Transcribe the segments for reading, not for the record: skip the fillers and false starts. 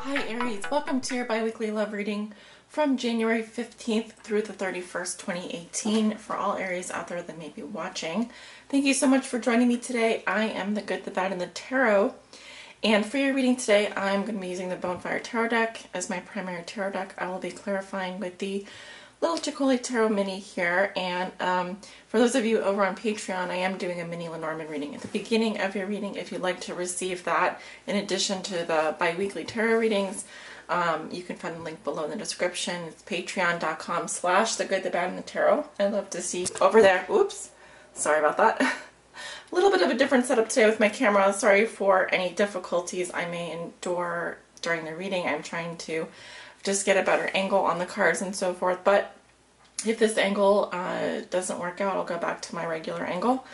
Hi Aries, welcome to your bi-weekly love reading from January 15th through the 31st, 2018 for all Aries out there that may be watching. Thank you so much for joining me today. I am the Good, the Bad, and the Tarot. And for your reading today, I'm going to be using the Bonfire Tarot deck as my primary tarot deck. I will be clarifying with the Little Chicoli Tarot Mini here. And for those of you over on Patreon, I am doing a mini Lenormand reading at the beginning of your reading. If you'd like to receive that, in addition to the bi-weekly tarot readings, you can find the link below in the description. It's patreon.com/the good, the bad, and the tarot. I'd love to see you over there. Oops, sorry about that. A little bit of a different setup today with my camera. Sorry for any difficulties I may endure during the reading. I'm trying to just get a better angle on the cards and so forth. But if this angle doesn't work out, I'll go back to my regular angle.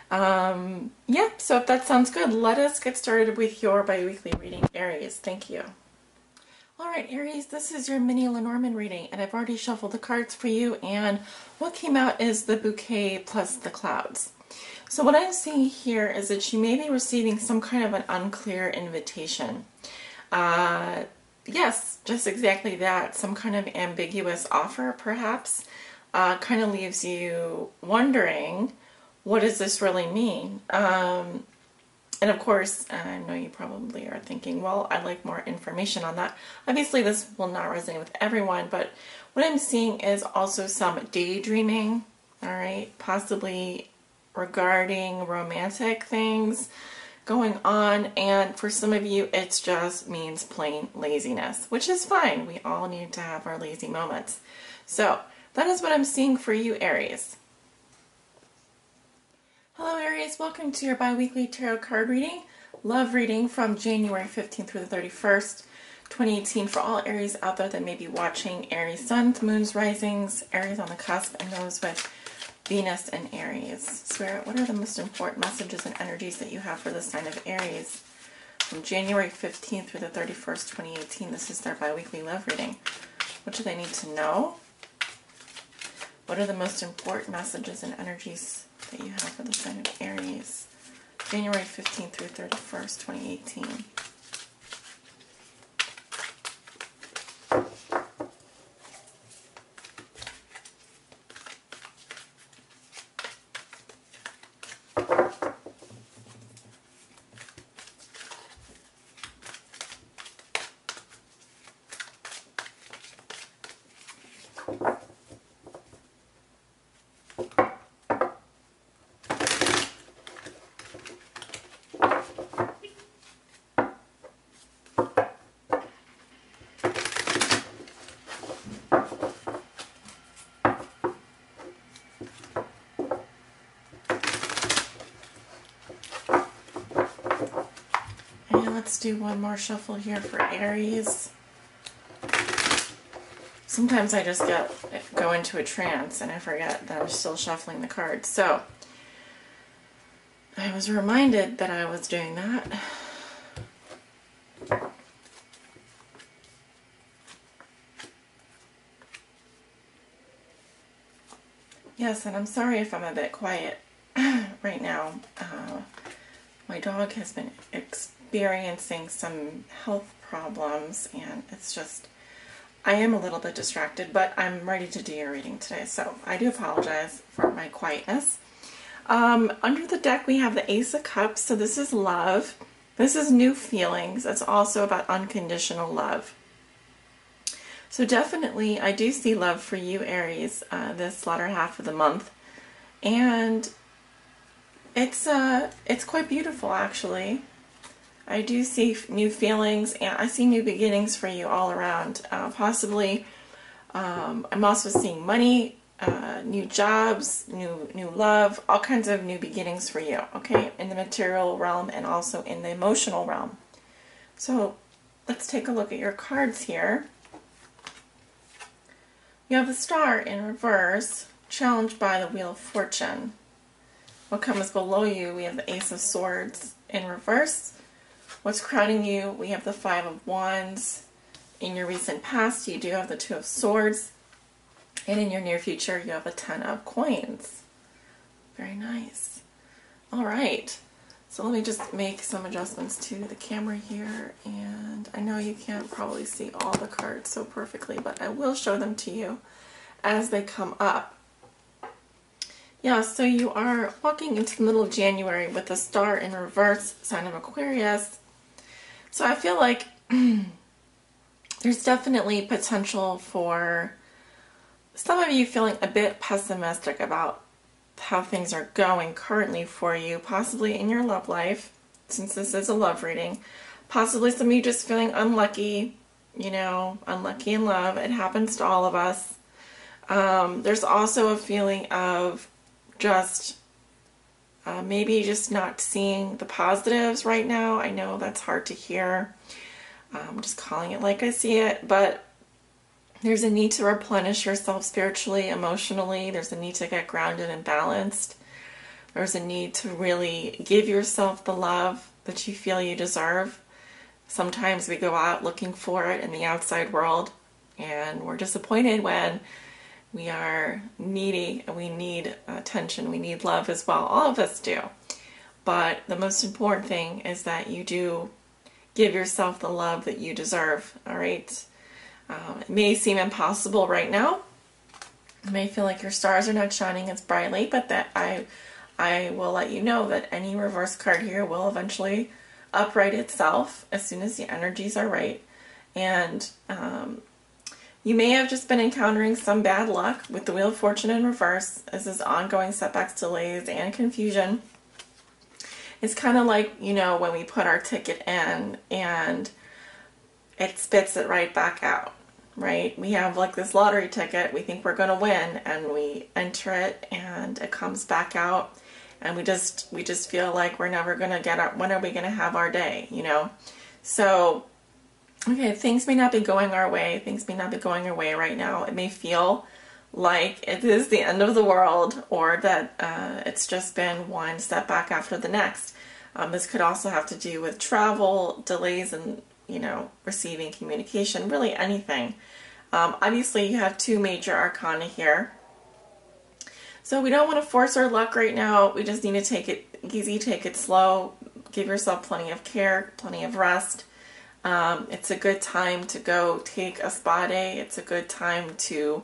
Yeah, so if that sounds good, let us get started with your bi-weekly reading, Aries. Thank you. Alright Aries, this is your mini Lenormand reading, and I've already shuffled the cards for you, and what came out is the bouquet plus the clouds. So what I'm seeing here is that you may be receiving some kind of an unclear invitation. Yes, just exactly that. Some kind of ambiguous offer, perhaps, kind of leaves you wondering, what does this really mean? And of course, I know you probably are thinking, well, I'd like more information on that. Obviously, this will not resonate with everyone, but what I'm seeing is also some daydreaming, all right, possibly regarding romantic things going on, and for some of you it just means plain laziness, which is fine. We all need to have our lazy moments. So that is what I'm seeing for you, Aries. Hello Aries, welcome to your bi-weekly tarot card reading, love reading from January 15th through the 31st, 2018 for all Aries out there that may be watching. Aries suns, moons, risings, Aries on the cusp, and those with Venus and Aries. Spirit, what are the most important messages and energies that you have for the sign of Aries from January 15th through the 31st, 2018? This is their bi-weekly love reading. What do they need to know? What are the most important messages and energies that you have for the sign of Aries, January 15th through 31st, 2018? Let's do one more shuffle here for Aries. Sometimes I just go into a trance and I forget that I'm still shuffling the cards. So I was reminded that I was doing that. Yes, and I'm sorry if I'm a bit quiet right now. My dog has been experiencing some health problems, and it's just, I am a little bit distracted, but I'm ready to do your reading today, so I do apologize for my quietness. Under the deck we have the Ace of Cups, so this is love. This is new feelings. It's also about unconditional love. So definitely I do see love for you, Aries, this latter half of the month, and it's quite beautiful, actually. I do see new feelings, and I see new beginnings for you all around. Possibly, I'm also seeing money, new jobs, new love, all kinds of new beginnings for you, okay, in the material realm and also in the emotional realm. So let's take a look at your cards here. You have the Star in reverse, challenged by the Wheel of Fortune. What comes below you, we have the Ace of Swords in reverse. What's crowning you, we have the Five of Wands. In your recent past, you do have the Two of Swords. And in your near future, you have a Ten of Coins. Very nice. All right. So let me just make some adjustments to the camera here, and I know you can't probably see all the cards so perfectly, but I will show them to you as they come up. Yeah, so you are walking into the middle of January with the star in reverse, sign of Aquarius. So I feel like there's definitely potential for some of you feeling a bit pessimistic about how things are going currently for you, possibly in your love life, since this is a love reading. Possibly some of you just feeling unlucky, you know, unlucky in love. It happens to all of us. There's also a feeling of just maybe just not seeing the positives right now. I know that's hard to hear. I'm just calling it like I see it, but there's a need to replenish yourself spiritually, emotionally. There's a need to get grounded and balanced. There's a need to really give yourself the love that you feel you deserve. Sometimes we go out looking for it in the outside world, and we're disappointed when we are needy and we need attention. We need love as well. All of us do. But the most important thing is that you do give yourself the love that you deserve, all right? It may seem impossible right now. It may feel like your stars are not shining as brightly, but that I will let you know that any reverse card here will eventually upright itself as soon as the energies are right. And you may have just been encountering some bad luck with the Wheel of Fortune in reverse. This is ongoing setbacks, delays, and confusion. It's kind of like, you know, when we put our ticket in and it spits it right back out, right? We have like this lottery ticket, we think we're going to win, and we enter it and it comes back out, and we just feel like we're never going to get our, when are we going to have our day, you know? So, okay, things may not be going our way. Things may not be going our way right now. It may feel like it is the end of the world, or that it's just been one setback after the next. This could also have to do with travel, delays in, you know, receiving communication, really anything. Obviously, you have two major arcana here. So we don't want to force our luck right now. We just need to take it easy, take it slow, give yourself plenty of care, plenty of rest. It's a good time to go take a spa day. It's a good time to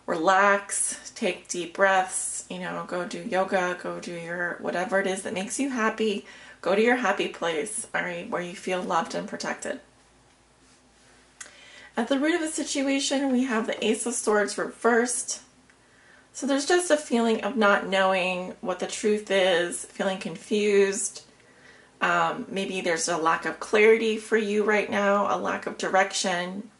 relax, take deep breaths, you know, go do yoga, go do your whatever it is that makes you happy. Go to your happy place, all right, where you feel loved and protected. At the root of the situation, we have the Ace of Swords reversed. So there's just a feeling of not knowing what the truth is, feeling confused. Maybe there's a lack of clarity for you right now, a lack of direction.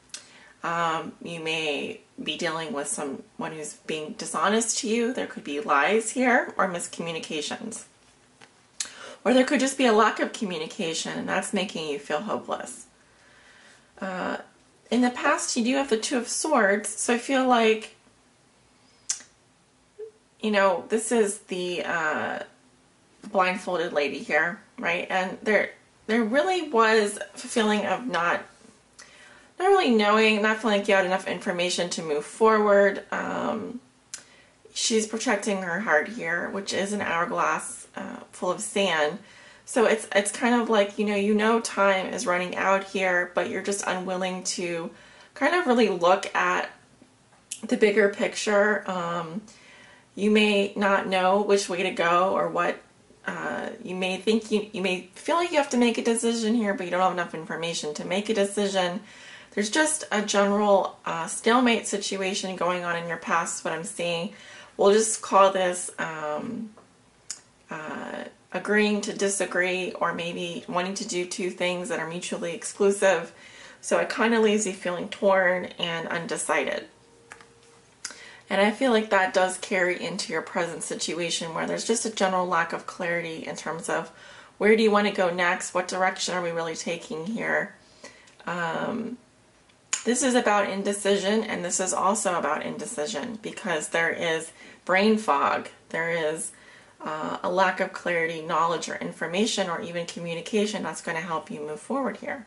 You may be dealing with someone who's being dishonest to you. There could be lies here or miscommunications. Or there could just be a lack of communication, and that's making you feel hopeless. In the past, you do have the Two of Swords, so I feel like, you know, this is the blindfolded lady here, right? And there really was a feeling of not really knowing, not feeling like you had enough information to move forward. She's protecting her heart here, which is an hourglass full of sand. So it's kind of like, you know time is running out here, but you're just unwilling to kind of really look at the bigger picture. You may not know which way to go or what. You may think you may feel like you have to make a decision here, but you don't have enough information to make a decision. There's just a general stalemate situation going on in your past, what I'm seeing. We'll just call this agreeing to disagree, or maybe wanting to do two things that are mutually exclusive. So it kind of leaves you feeling torn and undecided. And I feel like that does carry into your present situation, where there's just a general lack of clarity in terms of where do you want to go next? What direction are we really taking here? This is about indecision, and this is also about indecision because there is brain fog. There is a lack of clarity, knowledge, or information, or even communication that's going to help you move forward here.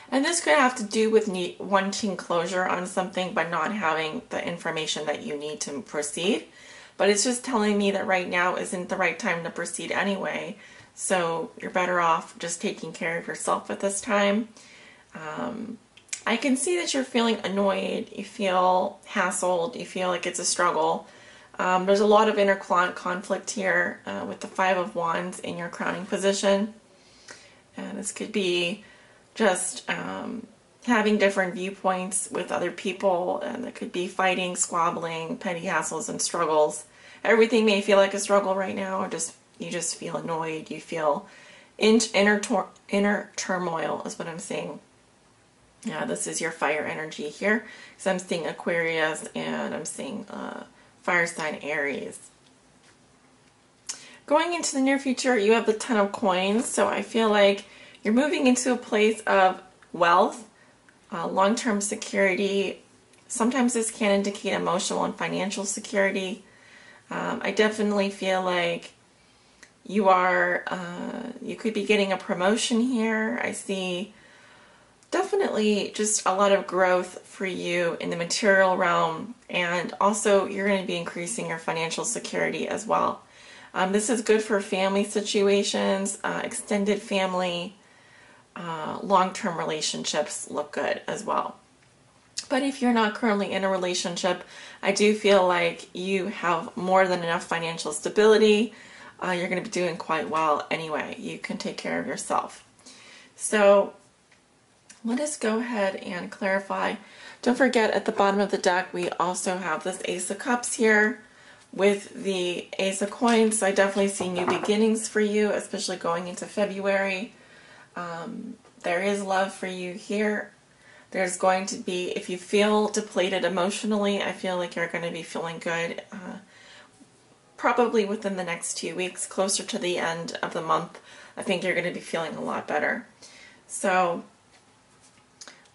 And this could have to do with wanting closure on something but not having the information that you need to proceed. but it's just telling me that right now isn't the right time to proceed anyway. So you're better off just taking care of yourself at this time. I can see that you're feeling annoyed, you feel hassled, you feel like it's a struggle. There's a lot of inner conflict here with the Five of Wands in your crowning position. And this could be just having different viewpoints with other people, and it could be fighting, squabbling, petty hassles and struggles. Everything may feel like a struggle right now, or you just feel annoyed, you feel inner turmoil is what I'm seeing. Yeah, this is your fire energy here. So I'm seeing Aquarius and I'm seeing fire sign Aries. Going into the near future, you have the Ten of Coins. So I feel like you're moving into a place of wealth, long-term security. Sometimes this can indicate emotional and financial security. I definitely feel like you could be getting a promotion here. I see definitely just a lot of growth for you in the material realm, and also you're going to be increasing your financial security as well. This is good for family situations, extended family, long-term relationships look good as well. But if you're not currently in a relationship, I do feel like you have more than enough financial stability. You're going to be doing quite well anyway. You can take care of yourself. So let us go ahead and clarify. Don't forget, at the bottom of the deck, we also have this Ace of Cups here with the Ace of Coins. So I definitely see new beginnings for you, especially going into February. There is love for you here. There's going to be, if you feel depleted emotionally, I feel like you're going to be feeling good probably within the next 2 weeks, closer to the end of the month. I think you're going to be feeling a lot better. So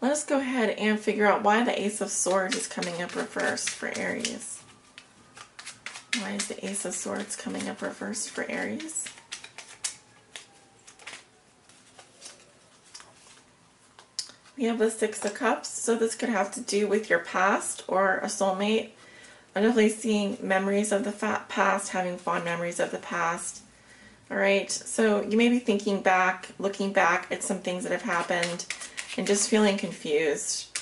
let us go ahead and figure out why the Ace of Swords is coming up reversed for Aries. Why is the Ace of Swords coming up reversed for Aries? We have the Six of Cups, so this could have to do with your past or a soulmate. I'm definitely seeing memories of the past, having fond memories of the past. Alright, so you may be thinking back, looking back at some things that have happened, and just feeling confused.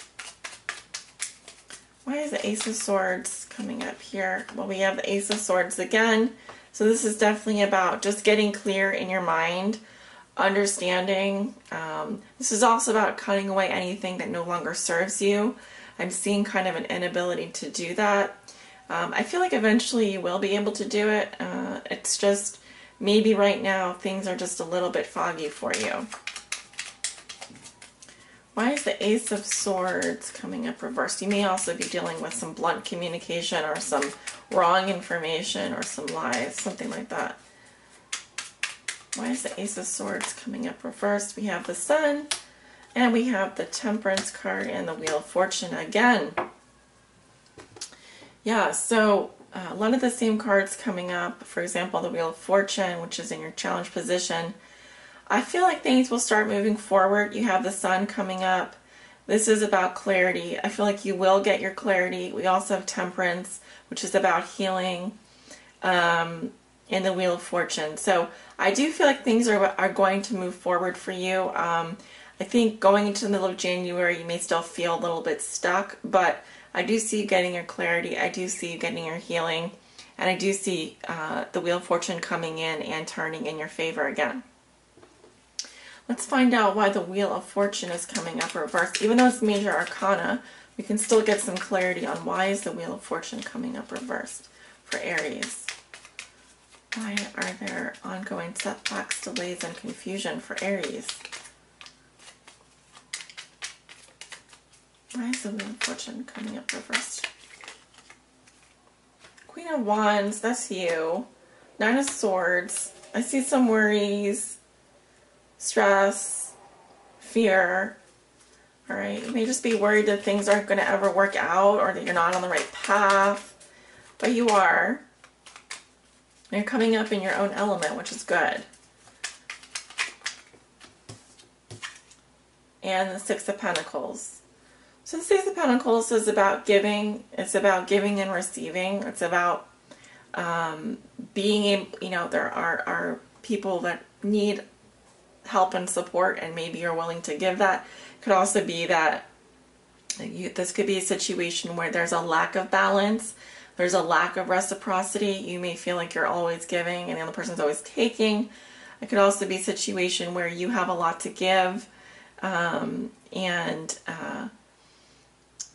Why is the Ace of Swords coming up here? Well, we have the Ace of Swords again. So this is definitely about just getting clear in your mind, understanding. This is also about cutting away anything that no longer serves you. I'm seeing kind of an inability to do that. I feel like eventually you will be able to do it. It's just maybe right now things are just a little bit foggy for you. Why is the Ace of Swords coming up reversed? You may also be dealing with some blunt communication or some wrong information or some lies, something like that. Why is the Ace of Swords coming up reversed? We have the Sun, and we have the Temperance card and the Wheel of Fortune again. Yeah, so a lot of the same cards coming up. For example, the Wheel of Fortune, which is in your challenge position. I feel like things will start moving forward. You have the Sun coming up. This is about clarity. I feel like you will get your clarity. We also have Temperance, which is about healing, in the Wheel of Fortune. So I do feel like things are going to move forward for you. I think going into the middle of January, you may still feel a little bit stuck, but I do see you getting your clarity. I do see you getting your healing. And I do see the Wheel of Fortune coming in and turning in your favor again. Let's find out why the Wheel of Fortune is coming up reversed. Even though it's major arcana, we can still get some clarity on why is the Wheel of Fortune coming up reversed for Aries. Why are there ongoing setbacks, delays, and confusion for Aries? Why is the Wheel of Fortune coming up reversed? Queen of Wands, that's you. Nine of Swords. I see some worries, stress, fear. Alright, you may just be worried that things aren't going to ever work out or that you're not on the right path. But you are. You're coming up in your own element, which is good. And the Six of Pentacles. So the Six of Pentacles is about giving. It's about giving and receiving. It's about being able, you know, there are people that need help and support, and maybe you're willing to give that. Could also be that this could be a situation where there's a lack of balance, there's a lack of reciprocity. You may feel like you're always giving and the other person's always taking. It could also be a situation where you have a lot to give, and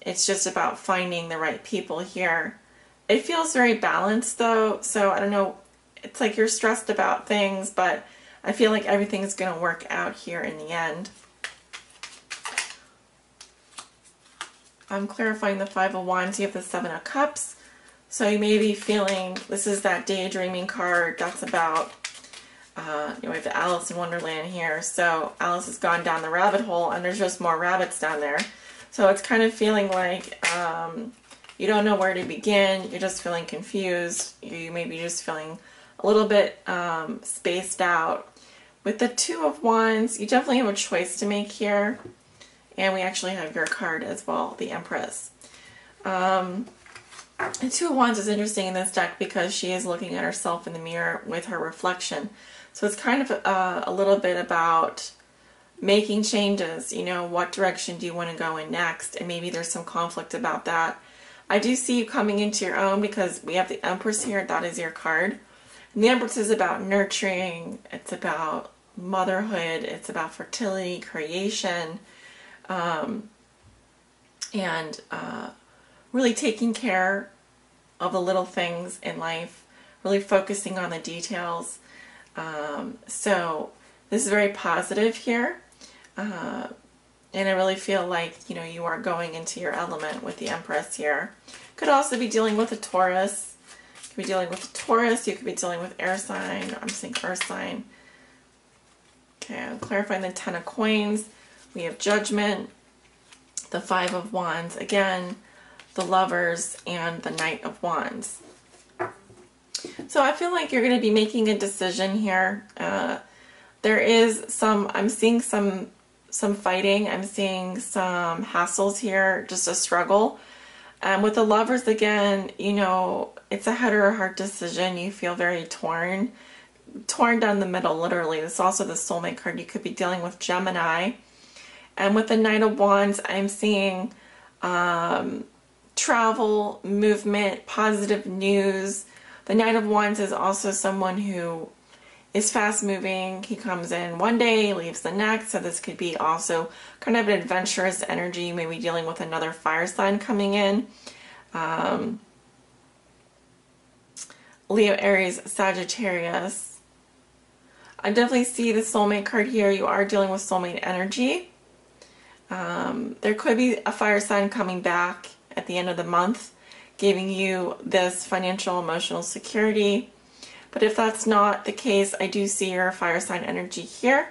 it's just about finding the right people here. It feels very balanced though, so I don't know, it's like you're stressed about things, but I feel like everything's going to work out here in the end. I'm clarifying the Five of Wands. You have the Seven of Cups. So you may be feeling, this is that daydreaming card. That's about, you know, we have the Alice in Wonderland here. So Alice has gone down the rabbit hole and there's just more rabbits down there. So it's kind of feeling like you don't know where to begin. You're just feeling confused. You may be just feeling a little bit spaced out. With the Two of Wands, you definitely have a choice to make here. And we actually have your card as well, the Empress. The Two of Wands is interesting in this deck because she is looking at herself in the mirror with her reflection. So it's kind of a little bit about making changes. You know, what direction do you want to go in next? And maybe there's some conflict about that. I do see you coming into your own because we have the Empress here. That is your card. And the Empress is about nurturing. It's about motherhood. It's about fertility, creation. And really taking care of the little things in life, really focusing on the details. So this is very positive here. And I really feel like, you know, you are going into your element with the Empress here. Could also be dealing with a Taurus. You could be dealing with a Taurus. You could be dealing with air sign. I'm saying earth sign. Okay, I'm clarifying the Ten of Coins. We have Judgment, the Five of Wands, again, the Lovers, and the Knight of Wands. So I feel like you're going to be making a decision here. There is some, I'm seeing some fighting. I'm seeing some hassles here, just a struggle. With the Lovers, again, you know, it's a head or a heart decision. You feel very torn down the middle, literally. This is also the Soulmate card. You could be dealing with Gemini. And with the Knight of Wands, I'm seeing travel, movement, positive news. The Knight of Wands is also someone who is fast moving. He comes in one day, leaves the next. So this could be also kind of an adventurous energy. Maybe dealing with another fire sign coming in. Leo, Aries, Sagittarius. I definitely see the Soulmate card here. You are dealing with soulmate energy. There could be a fire sign coming back at the end of the month, giving you this financial, emotional security. But if that's not the case, I do see your fire sign energy here.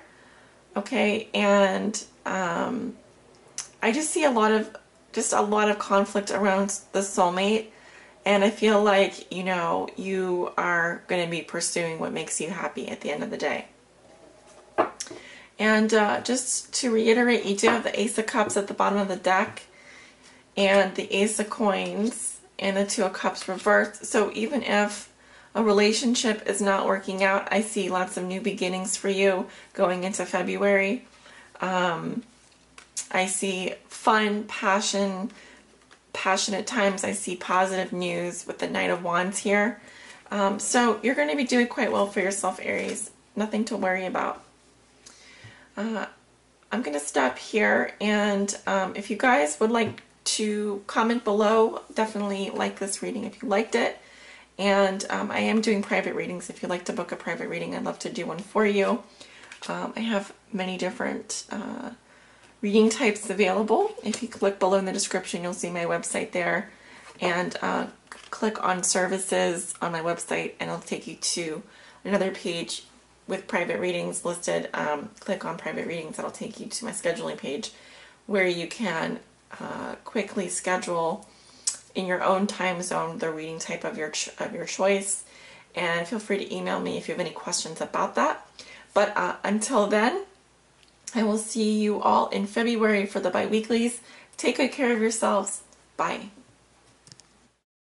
Okay, and I just see a lot of conflict around the soulmate, and I feel like, you know, you are going to be pursuing what makes you happy at the end of the day. And just to reiterate, you do have the Ace of Cups at the bottom of the deck, and the Ace of Coins, and the Two of Cups reversed. So even if a relationship is not working out, I see lots of new beginnings for you going into February. I see fun, passionate times. I see positive news with the Knight of Wands here. So you're going to be doing quite well for yourself, Aries. Nothing to worry about. I'm going to stop here, and if you guys would like to comment below, definitely like this reading if you liked it. And I am doing private readings. If you'd like to book a private reading, I'd love to do one for you. I have many different reading types available. If you click below in the description, you'll see my website there. And click on services on my website, and it'll take you to another page with private readings listed. Click on private readings. That'll take you to my scheduling page where you can quickly schedule in your own time zone the reading type of your choice. And feel free to email me if you have any questions about that. But until then, I will see you all in February for the bi-weeklies. Take good care of yourselves. Bye.